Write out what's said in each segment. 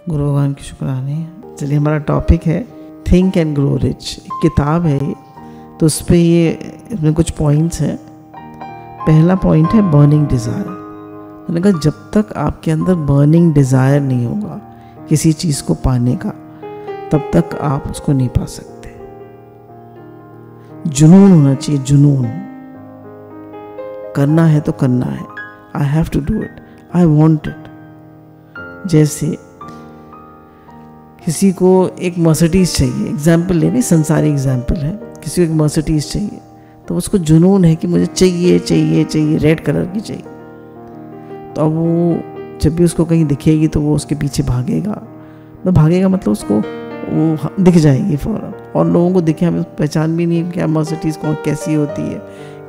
गुरु भगवान की शुक्राने। चलिए, हमारा टॉपिक है थिंक एंड ग्रो रिच। एक किताब है ये, तो उस पर ये इसमें कुछ पॉइंट्स हैं। पहला पॉइंट है बर्निंग डिज़ायर। मैंने कहा जब तक आपके अंदर बर्निंग डिज़ायर नहीं होगा किसी चीज़ को पाने का, तब तक आप उसको नहीं पा सकते। जुनून होना चाहिए, जुनून। करना है तो करना है, I have to do it, I want it. जैसे किसी को एक मर्सिडीज़ चाहिए, एग्जाम्पल लेने, संसारी एग्जाम्पल है, किसी को एक मर्सिडीज़ चाहिए तो उसको जुनून है कि मुझे चाहिए चाहिए चाहिए, रेड कलर की चाहिए। तो अब वो जब भी उसको कहीं दिखेगी तो वो उसके पीछे भागेगा। तो भागेगा मतलब उसको वो दिख जाएगी फ़ौरन, और लोगों को दिखे, हमें पहचान भी नहीं क्या मर्सिडीज़ कौन कैसी होती है,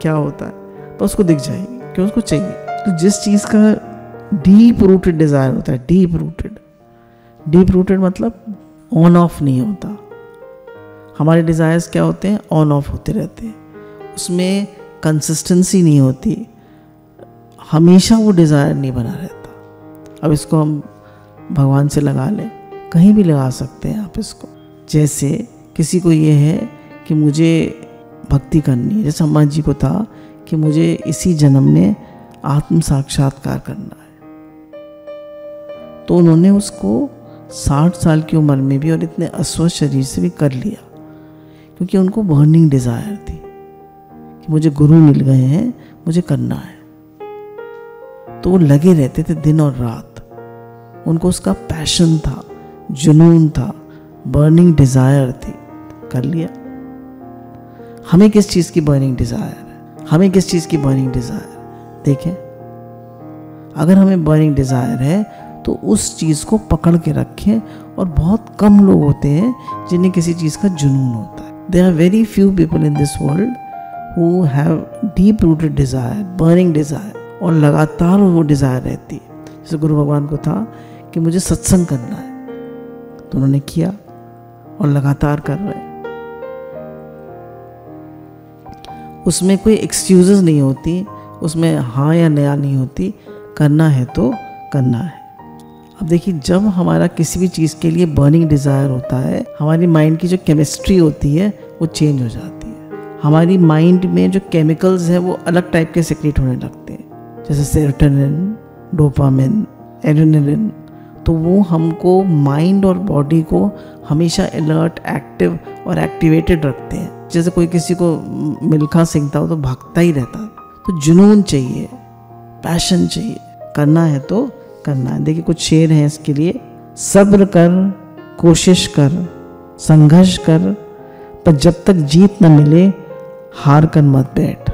क्या होता है, तो उसको दिख जाएगी क्यों, उसको चाहिए। तो जिस चीज़ का डीप रूटेड डिज़ायर होता है, डीप रूटेड मतलब ऑन ऑफ नहीं होता। हमारे डिज़ायर्स क्या होते हैं, ऑन ऑफ होते रहते हैं, उसमें कंसिस्टेंसी नहीं होती, हमेशा वो डिज़ायर नहीं बना रहता। अब इसको हम भगवान से लगा लें, कहीं भी लगा सकते हैं आप इसको। जैसे किसी को ये है कि मुझे भक्ति करनी है, जैसे अम्मा जी को था कि मुझे इसी जन्म में आत्म साक्षात्कार करना है, तो उन्होंने उसको 60 साल की उम्र में भी और इतने अस्वस्थ शरीर से भी कर लिया, क्योंकि उनको बर्निंग डिज़ायर थी कि मुझे गुरु मिल गए हैं, मुझे करना है। तो वो लगे रहते थे दिन और रात, उनको उसका पैशन था, जुनून था, बर्निंग डिज़ायर थी, कर लिया। हमें किस चीज़ की बर्निंग डिज़ायर है, हमें किस चीज़ की बर्निंग डिज़ायर? देखें, अगर हमें बर्निंग डिज़ायर है तो उस चीज़ को पकड़ के रखें। और बहुत कम लोग होते हैं जिन्हें किसी चीज़ का जुनून होता है। There are very few people in this world who have deep rooted desire, burning desire, और लगातार वो डिज़ायर रहती है। जैसे गुरु भगवान को था कि मुझे सत्संग करना है, तो उन्होंने किया और लगातार कर रहे हैं। उसमें कोई एक्सक्यूजेस नहीं होती, उसमें हाँ या नया नहीं होती, करना है तो करना है। अब देखिए, जब हमारा किसी भी चीज़ के लिए बर्निंग डिज़ायर होता है, हमारी माइंड की जो केमिस्ट्री होती है वो चेंज हो जाती है। हमारी माइंड में जो केमिकल्स हैं वो अलग टाइप के सेक्रेट होने लगते हैं, जैसे सेरोटोनिन, डोपामिन, एड्रेनलिन। तो वो हमको, माइंड और बॉडी को हमेशा अलर्ट, एक्टिव और एक्टिवेटेड रखते हैं। जैसे कोई किसी को मिल्खा सेंकता हो तो भागता ही रहता है। तो जुनून चाहिए, पैशन चाहिए, करना है तो करना है। देखिए, कुछ शेर हैं इसके लिए। सब्र कर, कोशिश कर, संघर्ष कर, पर जब तक जीत न मिले हार कर मत बैठ।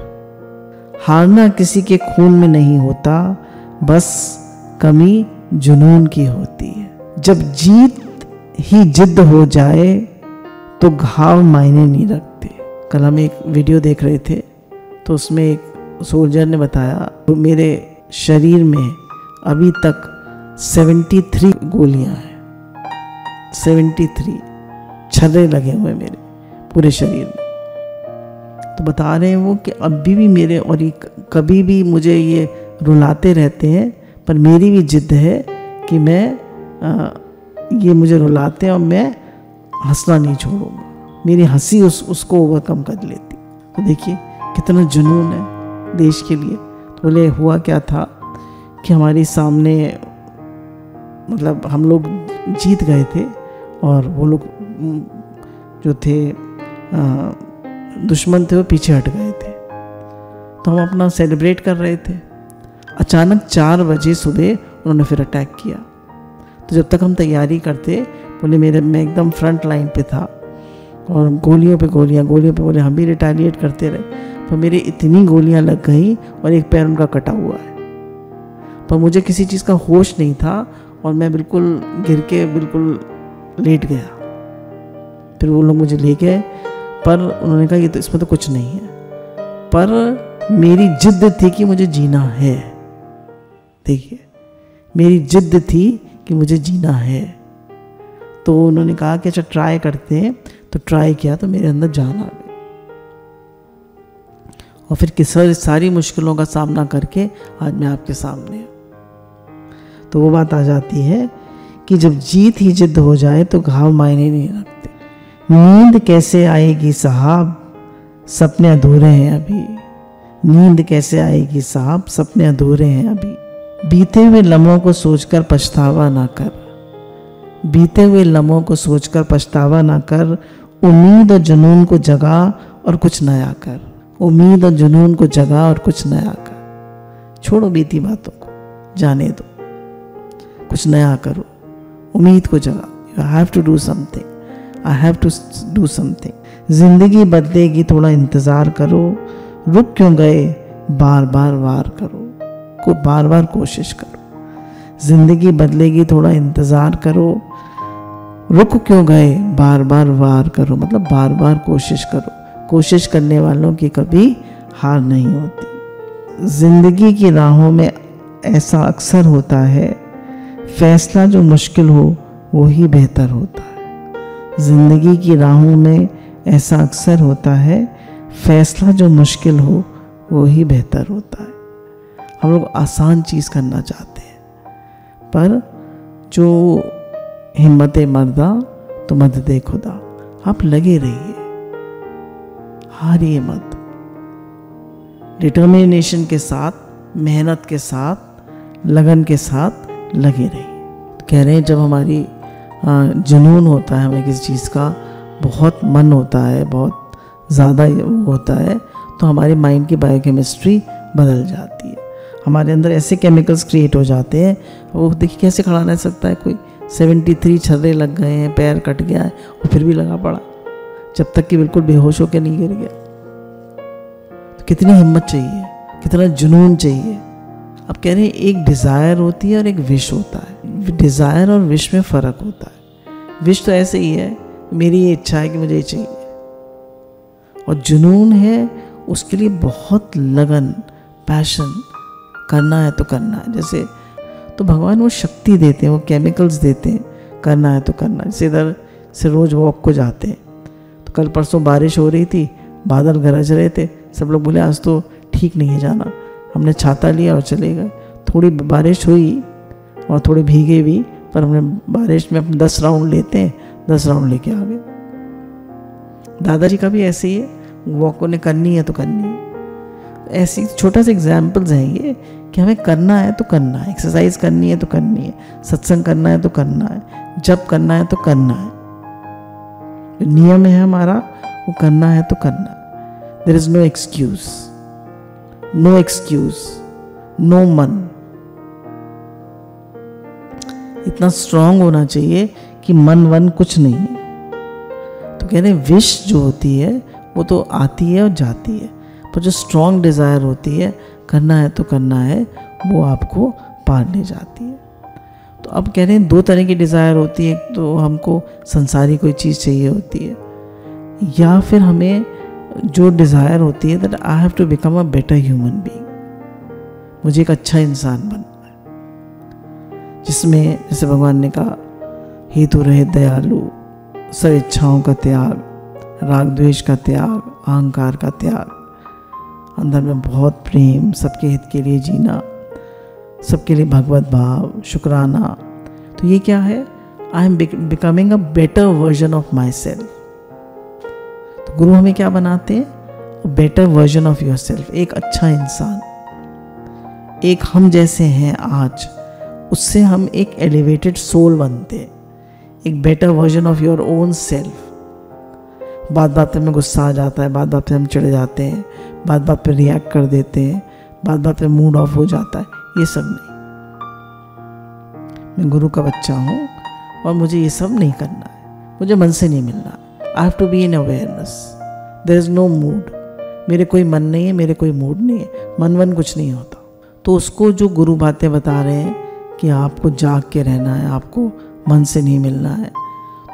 हारना किसी के खून में नहीं होता, बस कमी जुनून की होती है। जब जीत ही जिद्द हो जाए तो घाव मायने नहीं रखते। कल हम एक वीडियो देख रहे थे, तो उसमें एक सोल्जर ने बताया, मेरे शरीर में अभी तक 73 गोलियां हैं, 73 छर्रे लगे हुए मेरे पूरे शरीर में। तो बता रहे हैं वो कि अभी भी मेरे, और ये कभी भी मुझे ये रुलाते रहते हैं, पर मेरी भी जिद है कि मैं ये मुझे रुलाते हैं और मैं हंसना नहीं छोड़ूंगा। मेरी हंसी उसको ओवरकम कर लेती। तो देखिए कितना जुनून है देश के लिए। तो बोले हुआ क्या था कि हमारे सामने, मतलब हम लोग जीत गए थे और वो लोग जो थे दुश्मन थे वो पीछे हट गए थे। तो हम अपना सेलिब्रेट कर रहे थे। अचानक 4 बजे सुबह उन्होंने फिर अटैक किया। तो जब तक हम तैयारी करते, बोले मैं एकदम फ्रंट लाइन पे था और गोलियों पे गोलियां, बोले हम भी रिटेलिएट करते रहे, पर मेरे इतनी गोलियां लग गई और एक पैर उनका कटा हुआ है। पर मुझे किसी चीज़ का होश नहीं था और मैं बिल्कुल गिर के बिल्कुल लेट गया। फिर वो लोग मुझे ले गए, पर उन्होंने कहा ये तो, इसमें तो कुछ नहीं है, पर मेरी जिद्द थी कि मुझे जीना है। देखिए, मेरी जिद्द थी कि मुझे जीना है। तो उन्होंने कहा कि अच्छा ट्राई करते हैं। तो ट्राई किया तो मेरे अंदर जान आ गई, और फिर सारी मुश्किलों का सामना करके आज मैं आपके सामने हूँ। तो वो बात आ जाती है कि जब जीत ही जिद हो जाए तो घाव मायने नहीं रखते। नींद कैसे आएगी साहब, सपने अधूरे हैं अभी। नींद कैसे आएगी साहब, सपने अधूरे हैं अभी। बीते हुए लम्हों को सोचकर पछतावा ना कर, बीते हुए लम्हों को सोचकर पछतावा ना कर। उम्मीद और जुनून को जगा और कुछ नया कर, उम्मीद और जुनून को जगा और कुछ नया कर। छोड़ो बीती बातों को, जाने दो, कुछ नया करो, उम्मीद को जगा। You have to do something, I have to do something. जिंदगी बदलेगी, थोड़ा इंतज़ार करो। रुक क्यों गए, बार बार वार करो, को बार बार कोशिश करो। जिंदगी बदलेगी, थोड़ा इंतज़ार करो। रुक क्यों गए, बार बार वार करो, मतलब बार बार कोशिश करो। कोशिश करने वालों की कभी हार नहीं होती। जिंदगी की राहों में ऐसा अक्सर होता है, फैसला जो मुश्किल हो वो ही बेहतर होता है। जिंदगी की राहों में ऐसा अक्सर होता है, फैसला जो मुश्किल हो वो ही बेहतर होता है। हम लोग आसान चीज़ करना चाहते हैं, पर जो हिम्मत मर्दा तो मदद खुदा। आप लगे रहिए, हारिए मत। डिटर्मिनेशन के साथ, मेहनत के साथ, लगन के साथ लगे रहिए। कह रहे हैं जब हमारी जुनून होता है, हमें किसी चीज़ का बहुत मन होता है, बहुत ज़्यादा होता है, तो हमारे माइंड की बायोकेमिस्ट्री बदल जाती है। हमारे अंदर ऐसे केमिकल्स क्रिएट हो जाते हैं, वो देखिए कैसे खड़ा रह सकता है कोई। 73 छर्रे लग गए हैं, पैर कट गया है और फिर भी लगा पड़ा, जब तक कि बिल्कुल बेहोश होकर नहीं गिर गया। तो कितनी हिम्मत चाहिए, कितना जुनून चाहिए। अब कह रहे हैं एक डिज़ायर होती है और एक विश होता है। डिज़ायर और विश में फ़र्क होता है। विश तो ऐसे ही है, मेरी ये इच्छा है कि मुझे ये चाहिए, और जुनून है उसके लिए बहुत लगन, पैशन, करना है तो करना है। जैसे तो भगवान वो शक्ति देते हैं, वो केमिकल्स देते हैं, करना है तो करना है। जैसे इधर से रोज़ वॉक को जाते हैं, तो कल परसों बारिश हो रही थी, बादल गरज रहे थे, सब लोग बोले आज तो ठीक नहीं है जाना। हमने छाता लिया और चले गए। थोड़ी बारिश हुई और थोड़े भीगे भी, पर हमने बारिश में अपने 10 राउंड लेते हैं, 10 राउंड लेके आ गए। दादाजी का भी ऐसे ही है, वॉक उन्हें करनी है तो करनी है। ऐसी छोटा सा एग्जाम्पल्स हैं ये कि हमें करना है तो करना है, एक्सरसाइज करनी है तो करनी है, सत्संग करना है तो करना है, जप करना है तो करना है। जो नियम है हमारा वो करना है तो करना है। There is no excuse, no excuse, no मन। इतना स्ट्रांग होना चाहिए कि मन वन कुछ नहीं है। तो कह रहे विश जो होती है वो तो आती है और जाती है, पर जो स्ट्रॉन्ग डिज़ायर होती है, करना है तो करना है, वो आपको पार ले जाती है। तो अब कह रहे हैं 2 तरह की डिज़ायर होती है। एक तो हमको संसारी कोई चीज़ चाहिए होती है, या फिर हमें जो डिज़ायर होती है that I have to become a better human being, मुझे एक अच्छा इंसान बनना है, जिसमें जैसे भगवान ने कहा हेतु रहे दयालु, सब इच्छाओं का त्याग, राग द्वेष का त्याग, अहंकार का त्याग, अंदर में बहुत प्रेम, सबके हित के लिए जीना, सबके लिए भगवत भाव, शुक्राना। तो ये क्या है? I am becoming a better version of my self. तो गुरु हमें क्या बनाते हैं? Better version of your self, एक अच्छा इंसान, एक हम जैसे हैं आज, उससे हम एक एलिवेटेड सोल बनते हैं, एक better version of your own self. बात बात पे हमें गुस्सा आ जाता है, बात बात पे हम चिढ़ जाते हैं, बात बात पे रिएक्ट कर देते हैं, बात बात पे मूड ऑफ हो जाता है, ये सब नहीं। मैं गुरु का बच्चा हूँ और मुझे ये सब नहीं करना है, मुझे मन से नहीं मिलना। I have to be in awareness, there is no mood. मेरे कोई मन नहीं है, मेरे कोई मूड नहीं है, मन वन कुछ नहीं होता। तो उसको जो गुरु बातें बता रहे हैं कि आपको जाग के रहना है, आपको मन से नहीं मिलना है,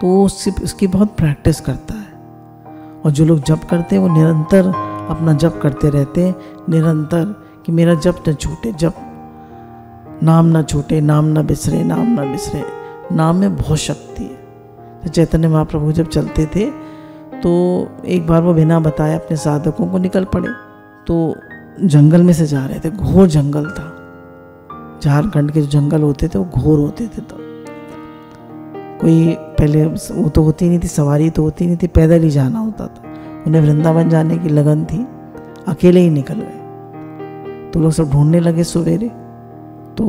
तो वो उसकी बहुत प्रैक्टिस करता है। और जो लोग जप करते हैं वो निरंतर अपना जप करते रहते हैं, निरंतर, कि मेरा जप न छूटे, जप नाम ना छूटे, नाम ना बिसरे, नाम ना बिसरे। नाम में बहुत शक्ति है। तो चैतन्य महाप्रभु जब चलते थे तो एक बार वो बिना बताए अपने साधकों को निकल पड़े। तो जंगल में से जा रहे थे, घोर जंगल था, झारखंड के जो जंगल होते थे वो घोर होते थे। तो कोई पहले वो तो होती नहीं थी, सवारी तो होती नहीं थी, पैदल ही जाना होता था। उन्हें वृंदावन जाने की लगन थी, अकेले ही निकल गए। तो लोग सब ढूंढने लगे सवेरे, तो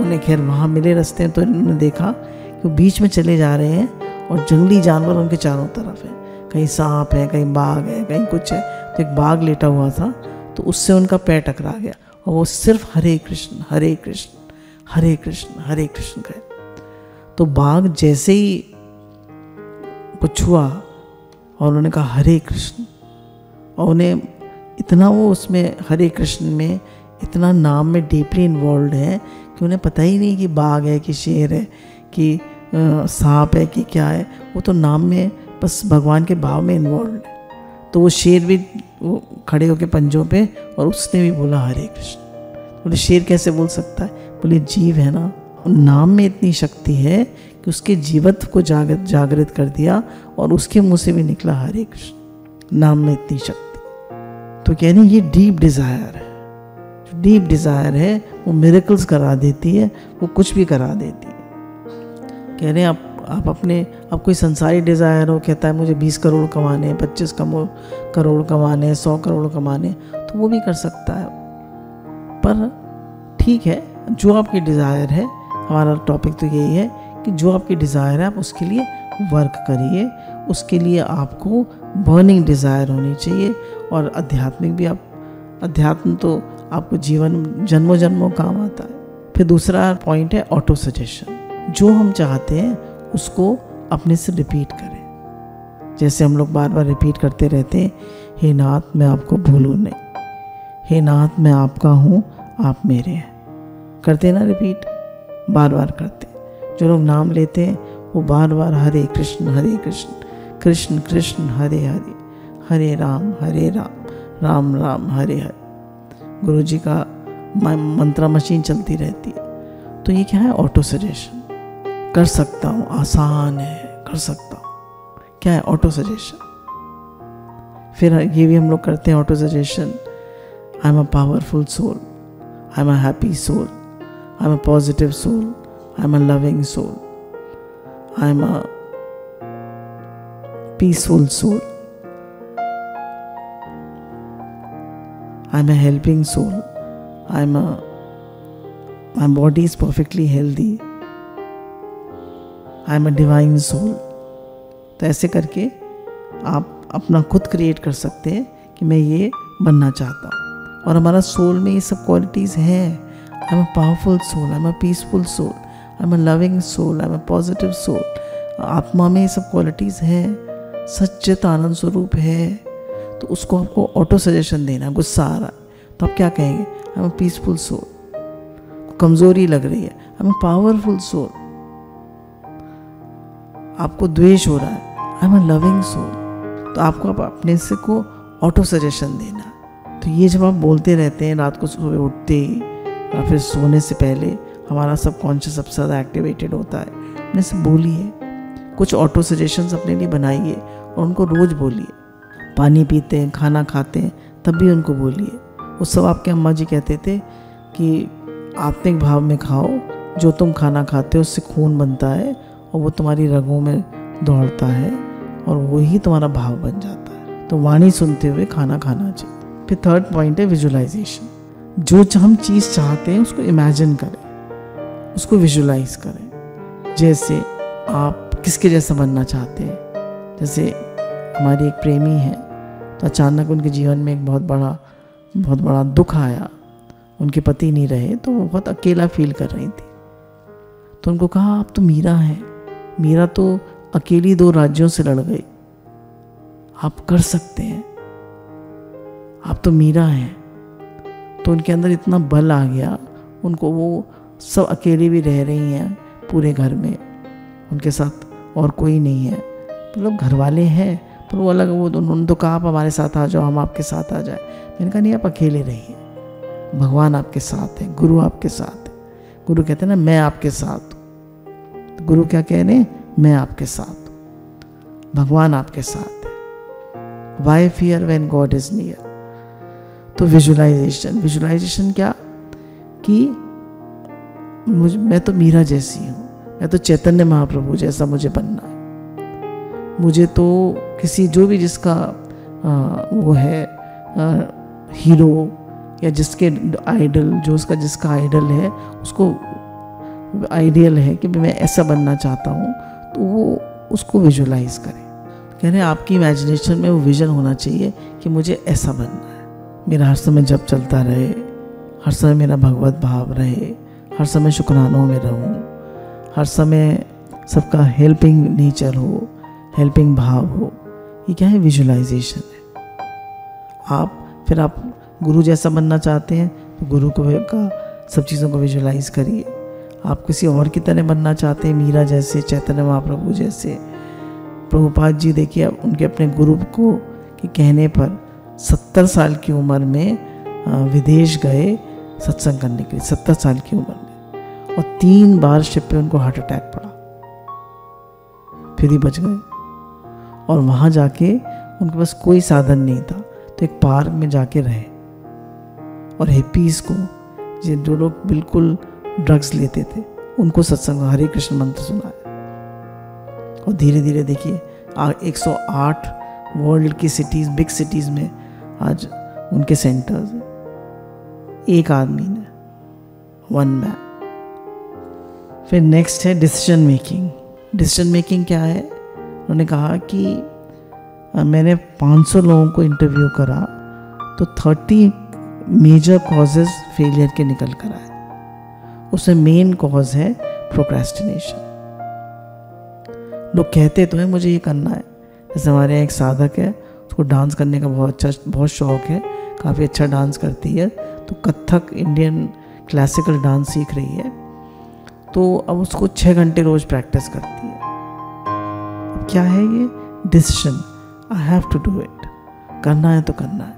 उन्हें खैर वहाँ मिले रास्ते में। तो उन्होंने देखा कि वो बीच में चले जा रहे हैं और जंगली जानवर उनके चारों तरफ है, कहीं सांप है, कहीं बाघ है, कहीं कुछ है। तो एक बाघ लेटा हुआ था, तो उससे उनका पैर टकरा गया और वो सिर्फ हरे कृष्ण हरे कृष्ण हरे कृष्ण हरे कृष्ण कहे। तो बाघ जैसे ही को छुआ और उन्होंने कहा हरे कृष्ण, और उन्हें इतना वो उसमें हरे कृष्ण में इतना नाम में डीपली इन्वॉल्व है कि उन्हें पता ही नहीं कि बाघ है कि शेर है कि सांप है कि क्या है। वो तो नाम में बस भगवान के भाव में इन्वॉल्व है। तो वो शेर भी वो खड़े होके पंजों पे, और उसने भी बोला हरे कृष्ण। बोले शेर कैसे बोल सकता है? बोले जीव है ना, नाम में इतनी शक्ति है कि उसके जीवत्व को जागृत कर दिया, और उसके मुंह से भी निकला हरे कृष्ण। नाम में इतनी शक्ति। तो कह रहे ये डीप डिज़ायर है। जो डीप डिज़ायर है वो मिरेकल्स करा देती है, वो कुछ भी करा देती है। कह रहे हैं आप कोई संसारी डिज़ायर हो, कहता है मुझे 20 करोड़ कमाने, 25 करोड़ कमाने, 100 करोड़ कमाने, तो वो भी कर सकता है। पर ठीक है, जो आपकी डिज़ायर है, हमारा टॉपिक तो यही है कि जो आपकी डिज़ायर है आप उसके लिए वर्क करिए। उसके लिए आपको बर्निंग डिज़ायर होनी चाहिए। और आध्यात्मिक भी अध्यात्म तो आपको जीवन जन्मों जन्मों काम आता है। फिर दूसरा पॉइंट है ऑटो सजेशन। जो हम चाहते हैं उसको अपने से रिपीट करें। जैसे हम लोग बार बार रिपीट करते रहते हैं, हे नाथ मैं आपको भूलूं नहीं, हे नाथ मैं आपका हूँ आप मेरे हैं। करते ना रिपीट, बार बार करते। जो लोग नाम लेते हैं वो बार बार हरे कृष्ण कृष्ण कृष्ण हरे हरे, हरे राम राम राम हरे हरे। गुरु जी का मंत्रा मशीन चलती रहती है। तो ये क्या है? Auto suggestion. कर सकता हूँ, आसान है, कर सकता हूँ। क्या है? Auto suggestion. फिर ये भी हम लोग करते हैं auto suggestion. I am a powerful soul, I am a happy soul, I am a positive soul, I am a loving soul, I am a peaceful soul, I am a helping soul, my body is perfectly healthy, I am a divine soul। तो ऐसे करके आप अपना खुद create कर सकते हैं कि मैं ये बनना चाहता हूँ। और हमारा सोल में ये सब क्वालिटीज़ हैं। I am a powerful soul, I am a peaceful soul, I am a loving soul, I am a positive soul. आत्मा में ये सब क्वालिटीज़ हैं, सच्चित आनंद स्वरूप है। तो उसको आपको ऑटो सजेशन देना। गुस्सा आ रहा है तो आप क्या कहेंगे? I am a peaceful soul. कमज़ोरी लग रही है, I am a powerful soul. आपको द्वेष हो रहा है, I am a loving soul. तो आपको अपने से को ऑटो सजेशन देना। तो ये जब आप बोलते रहते हैं रात को सुबह उठते ही या फिर सोने से पहले, हमारा सबकॉन्शियस सबसे ज़्यादा एक्टिवेटेड होता है। अपने से बोलिए, कुछ ऑटो सजेशंस अपने लिए बनाइए और उनको रोज़ बोलिए। पानी पीते हैं, खाना खाते हैं, तब भी उनको बोलिए। उस सब आपके अम्मा जी कहते थे कि आत्मिक भाव में खाओ, जो तुम खाना खाते हो उससे खून बनता है और वो तुम्हारी रगों में दौड़ता है और वही तुम्हारा भाव बन जाता है। तो वाणी सुनते हुए खाना खाना चाहिए। फिर थर्ड पॉइंट है विजुअलाइजेशन। जो हम चीज़ चाहते हैं उसको इमेजिन करें, उसको विजुअलाइज करें। जैसे आप किसके जैसा बनना चाहते हैं। जैसे हमारी एक प्रेमी है, तो अचानक उनके जीवन में एक बहुत बड़ा दुख आया। उनके पति नहीं रहे, तो वो बहुत अकेला फील कर रही थी। तो उनको कहा आप तो मीरा हैं, मीरा तो अकेली 2 राज्यों से लड़ गई, आप कर सकते हैं, आप तो मीरा हैं। तो उनके अंदर इतना बल आ गया, उनको वो सब अकेली भी रह रही हैं पूरे घर में, उनके साथ और कोई नहीं है। मतलब घर वाले हैं पर वो अलग। वो उन्होंने तो कहा आप हमारे साथ आ जाओ, हम आपके साथ आ जाए। मैंने कहा नहीं, आप अकेले रहिए, भगवान आपके साथ है, गुरु आपके साथ है। गुरु कहते हैं ना मैं आपके साथ हूँ। तो गुरु क्या कह रहे हैं? मैं आपके साथ हूँ, भगवान आपके साथ है। Why fear when God is near. तो विजुअलाइजेशन क्या कि मैं तो मीरा जैसी हूँ, मैं तो चैतन्य महाप्रभु जैसा मुझे बनना है। मुझे तो किसी जो भी जिसका वो है हीरो या जिसके आइडल, जो उसका जिसका आइडल है, उसको आइडियल है कि मैं ऐसा बनना चाहता हूँ, तो वो उसको विजुलाइज करे। कह रहे आपकी इमेजिनेशन में वो विजन होना चाहिए कि मुझे ऐसा बनना है, मेरा हर समय जप चलता रहे, हर समय मेरा भगवत भाव रहे, हर समय शुक्रानों में रहूं, हर समय सबका हेल्पिंग नेचर हो, हेल्पिंग भाव हो। ये क्या है? विजुलाइजेशन है। फिर आप गुरु जैसा बनना चाहते हैं तो गुरु को का सब चीज़ों को विजुलाइज करिए। आप किसी और की तरह बनना चाहते हैं, मीरा जैसे, चैतन्य महाप्रभु जैसे। प्रभुपाद जी देखिए, उनके अपने गुरु को के कहने पर 70 साल की उम्र में विदेश गए सत्संग करने के लिए, 70 साल की उम्र में, और 3 बार शिप पे उनको हार्ट अटैक पड़ा, फिर ही बच गए। और वहाँ जाके उनके पास कोई साधन नहीं था, तो एक पार्क में जाके रहे और हिप्पीज़ को, जो लोग बिल्कुल ड्रग्स लेते थे, उनको सत्संग हरे कृष्ण मंत्र सुनाया। और धीरे धीरे देखिए 108 वर्ल्ड की सिटीज़, बिग सिटीज़ में आज उनके सेंटर्स हैं। एक आदमी ने, वन मैन। फिर नेक्स्ट है डिसीजन मेकिंग। डिसीजन मेकिंग क्या है? उन्होंने कहा कि मैंने 500 लोगों को इंटरव्यू करा तो 30 मेजर कॉजेज फेलियर के निकल कर आए। उसमें मेन कॉज है प्रोक्रेस्टिनेशन। लोग कहते तो हैं मुझे ये करना है, जैसे हमारे यहाँ एक साधक है, उसको डांस करने का बहुत शौक है, काफ़ी अच्छा डांस करती है, तो कथक इंडियन क्लासिकल डांस सीख रही है, तो अब उसको 6 घंटे रोज़ प्रैक्टिस करती है। अब क्या है ये? Decision, I have to do it. करना है तो करना है,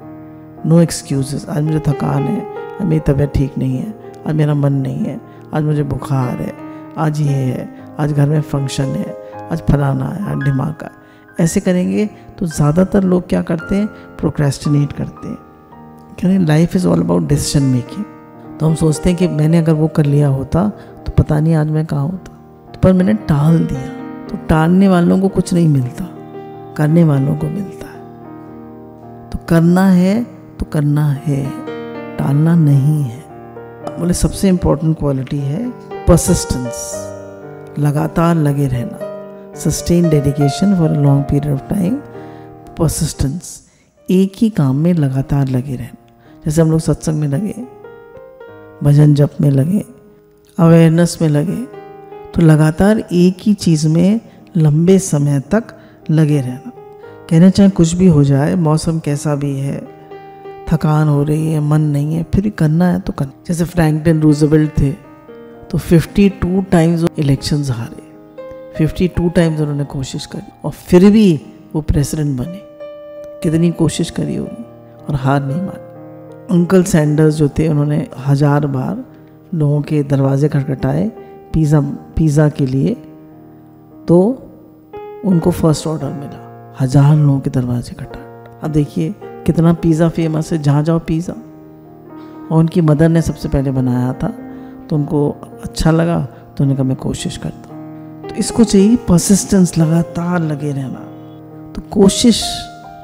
नो एक्सक्यूजेस। आज मुझे थकान है, आज मेरी तबीयत ठीक नहीं है, आज मेरा मन नहीं है, आज मुझे बुखार है, आज ये है, आज घर में फंक्शन है, आज फलाना है, आज ढिमाका है। ऐसे करेंगे तो ज़्यादातर लोग क्या करते हैं? प्रोक्रेस्टिनेट करते हैं। कह रहे life is all about decision making. तो हम सोचते हैं कि मैंने अगर वो कर लिया होता तो पता नहीं आज मैं कहाँ होता, तो पर मैंने टाल दिया। तो टालने वालों को कुछ नहीं मिलता, करने वालों को मिलता है। तो करना है तो करना है, टालना नहीं है। बोले सबसे इम्पोर्टेंट क्वालिटी है परसिस्टेंस, लगातार लगे रहना, sustain dedication for a long period of time, persistence, एक ही काम में लगातार लगे रहना। जैसे हम लोग सत्संग में लगे, भजन जप में लगे, अवेयरनेस में लगे, तो लगातार एक ही चीज़ में लंबे समय तक लगे रहना। कहना चाहे कुछ भी हो जाए, मौसम कैसा भी है, थकान हो रही है, मन नहीं है, फिर करना है तो करना। जैसे फ्रैंकलिन रूजवेल्ट थे, तो 52 टाइम्स इलेक्शंस हारे, 52 टाइम्स उन्होंने कोशिश करी और फिर भी वो प्रेसिडेंट बने। कितनी कोशिश करी होगी और हार नहीं मानी। अंकल सैंडर्स जो थे, उन्होंने 1000 बार लोगों के दरवाजे खटखटाए पिज़्ज़ा के लिए, तो उनको फर्स्ट ऑर्डर मिला। 1000 लोगों के दरवाजे खटखटाए। अब देखिए कितना पिज़्ज़ा फेमस है, जहाँ जाओ पिज़्ज़ा। और उनकी मदर ने सबसे पहले बनाया था, तो उनको अच्छा लगा, तो उन्होंने कहा मैं कोशिश करता हूँ। तो इसको चाहिए परसिस्टेंस, लगातार लगे रहना। तो कोशिश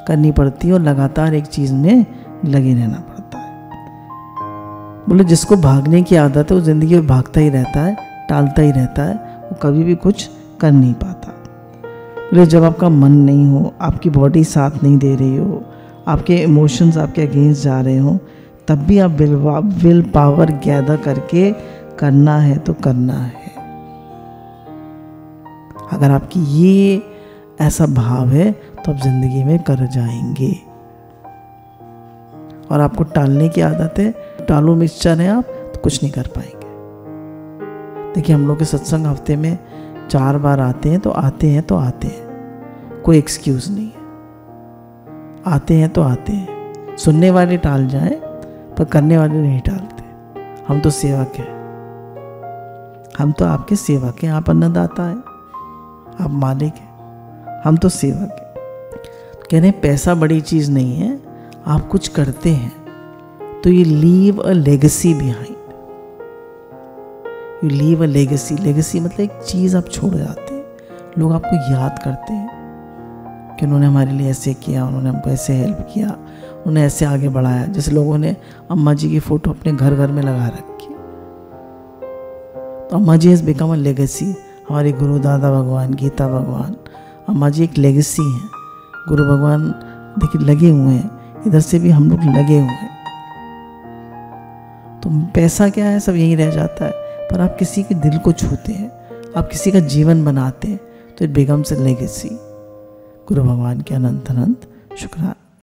करनी पड़ती है और लगातार एक चीज़ में लगे रहना पड़ता है। बोले जिसको भागने की आदत है वो ज़िंदगी में भागता ही रहता है, टालता ही रहता है, वो कभी भी कुछ कर नहीं पाता। बोले जब आपका मन नहीं हो, आपकी बॉडी साथ नहीं दे रही हो, आपके इमोशंस आपके अगेंस्ट जा रहे हो, तब भी आप विल पावर गैदर करके करना है तो करना है। अगर आपकी ये ऐसा भाव है तो आप जिंदगी में कर जाएंगे। और आपको टालने की आदत है, टालो मिक्सचर है आप, तो कुछ नहीं कर पाएंगे। देखिए हम लोग के सत्संग हफ्ते में 4 बार आते हैं तो आते हैं तो आते हैं, कोई एक्सक्यूज़ नहीं है। आते हैं तो आते हैं। सुनने वाले टाल जाएं पर करने वाले नहीं टालते। हम तो सेवक हैं, हम तो आपके सेवक हैं। आप अन्नदाता हैं, आप मालिक हैं, हम तो सेवक हैं। कह रहे पैसा बड़ी चीज़ नहीं है, आप कुछ करते हैं तो ये leave a legacy behind, you leave a legacy. Legacy मतलब एक चीज़ आप छोड़ जाते हैं, लोग आपको याद करते हैं कि उन्होंने हमारे लिए ऐसे किया, उन्होंने हमको ऐसे हेल्प किया, उन्होंने ऐसे आगे बढ़ाया। जैसे लोगों ने अम्मा जी की फ़ोटो अपने घर घर में लगा रखी, तो अम्मा जी हैज़ बिकम अ लेगेसी। हमारे गुरु दादा भगवान, गीता भगवान, अम्मा जी एक लेगेसी हैं। गुरु भगवान देखिए लगे हुए हैं, इधर से भी हम लोग लगे हुए हैं। तो पैसा क्या है, सब यही रह जाता है, पर आप किसी के दिल को छूते हैं, आप किसी का जीवन बनाते हैं, तो इट बिकम्स अ लेगेसी। गुरु भगवान के अनंत अनंत शुक्राना।